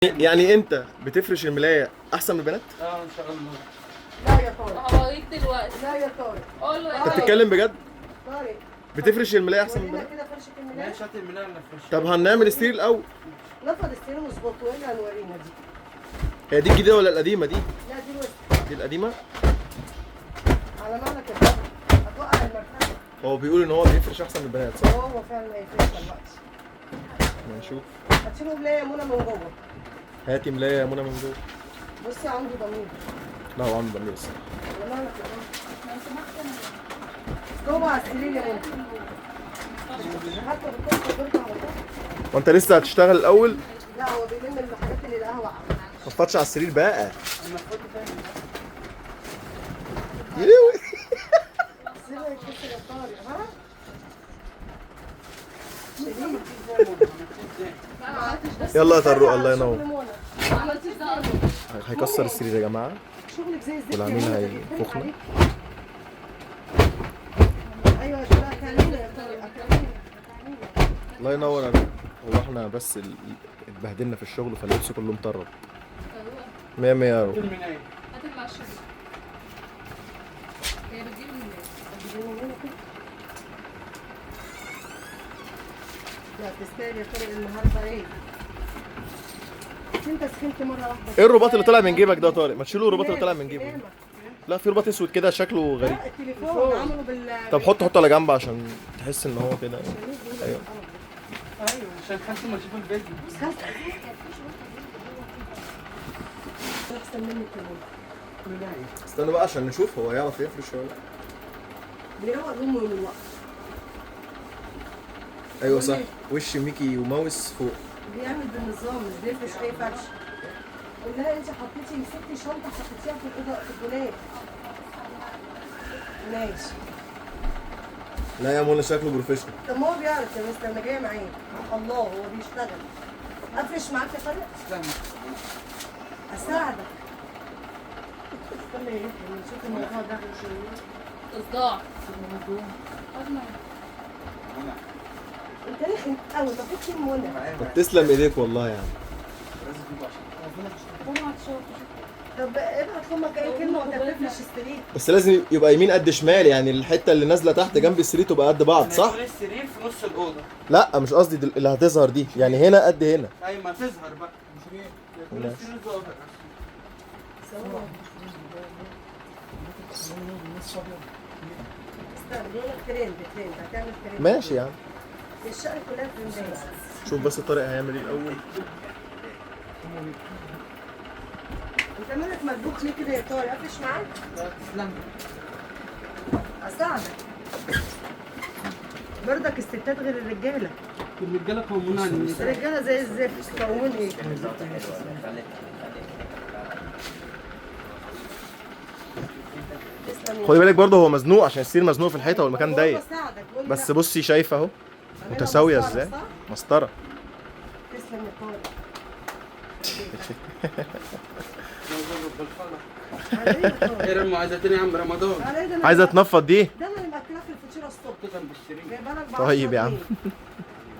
يعني انت بتفرش الملايه احسن من البنات؟ ان شاء الله. لا يا طارق، هوريك دلوقتي. لا يا طارق، قول له انت بتتكلم بجد؟ طارق بتفرش الملايه احسن من ورينا البنات؟ كده فرشة الملاية. ماشي هات الملايه نفرشها. طب هنعمل السرير الاول. نفض السرير مظبوط وهنا هنورينا دي. هي دي الجديده ولا القديمه دي؟ لا دي الوسط دي القديمه. على معنى كده هتوقع المرتبة. هو بيقول ان هو بيفرش احسن من البنات صح؟ هو فعلا ما يفرش دلوقتي. نشوف. هتشيلوا ملاية يا منى من جوه. هاتي ملايه يا منى من جوه. بصي عنده ضمير. لا هو عنده ضمير الصراحه. على معنى كده جوه على السرير يا منى. حتى بتوصل برضه على طول. وانت لسه هتشتغل الاول؟ لا هو بيلم الحاجات اللي لقاها وقع. ما تفضش على السرير بقى. المفروض تاني. يلوي. السرير هيتكسر يا طارق ها؟ يلا يا طارق الله ينور. ما عملتش ده اصلا. هيكسر السرير يا جماعه. شغلك زي الزفت. والعميل يا منى، هيفخنا. عليك. ايوه ده اكلنا يا طارق اكلنا. الله ينور عليك. هو احنا بس اتبهدلنا في الشغل فاللبس كله مطرب. مية مية يا رب. الملايه. هات المعشر. هي بتجيب الملاية. لا تستاهل يا طارق النهارده ايه؟ انت سخنت مره واحده. ايه الرباط اللي طالع من جيبك ده يا طارق؟ ما تشيلوا الرباط اللي طالع من جيبك. لا في رباط اسود كده شكله غريب. لا التليفون عملوا طب حطه على جنب عشان تحس ان هو كده. ايوه. ايوه عشان خالتي ما تشوف الفيديو. احسن مني كمان. ملايه. استنى بقى عشان نشوف هو يعرف يفرش ولا لا. بيروق امه من الوقت. ايوه صح. وش ميكي وماوس فوق. بيعمل بالنظام مش بيفرش اي فرش. قول لها انت حطيتي مسكتي شنطه حطيتيها في الاوضه في الدولاب. ماشي. لا يا منى شكله بروفيشنال. طب ما هو بيعرف يا مستر انا جايه معاه. الله هو بيشتغل. افرش معاك يا طارق؟ استنى. اساعدك. استنى يا ابني نشوف الموضوع ده. اصداع. أزمة. انت رخم قوي ما فيكش منى. طب تسلم ايديك والله يعني. قوم هتشوف. طب ابعت لامك اي كلمه وانت بتفرش السرير. بس لازم يبقى يمين قد شمال يعني الحته اللي نازله تحت جنب السرير تبقى قد بعض صح؟ هيكون السرير في نص الاوضه. لا مش قصدي اللي هتظهر دي يعني هنا قد هنا. ايوه ما تظهر بقى. يكون ماشي. السرير ظاهر. استنى بيقول لك ترند هتعمل ترند. ماشي يا عم. الشقه كلها ترندات. شوف بس طارق هيعمل ايه الاول. انت مالك مدبوخ ليه كده يا طارق؟ افرش معاك؟ تسلم. اساعدك. برضك الستات غير الرجاله. الرجاله قوامون على النساء. الرجاله زي الزفت قومون ايه؟ تسلم يا خدي بالك برضه هو مزنوق عشان السرير مزنوق في الحيطه والمكان ضيق. بساعدك قول لي بس لا. بصي شايفه اهو عاملها متساويه مسطرة، ازاي. صح؟ مسطره. تسلم يا طارق. على ايه يا طارق؟ ايه المعايزتين يا عم رمضان؟ على ايه ده أنا عايزه اللي- تنفض دي. ده انا اللي مأكلها في الفطيره الصبح. جنب السرير. جايبها لك ب طيب يا 10 عم. جنيه.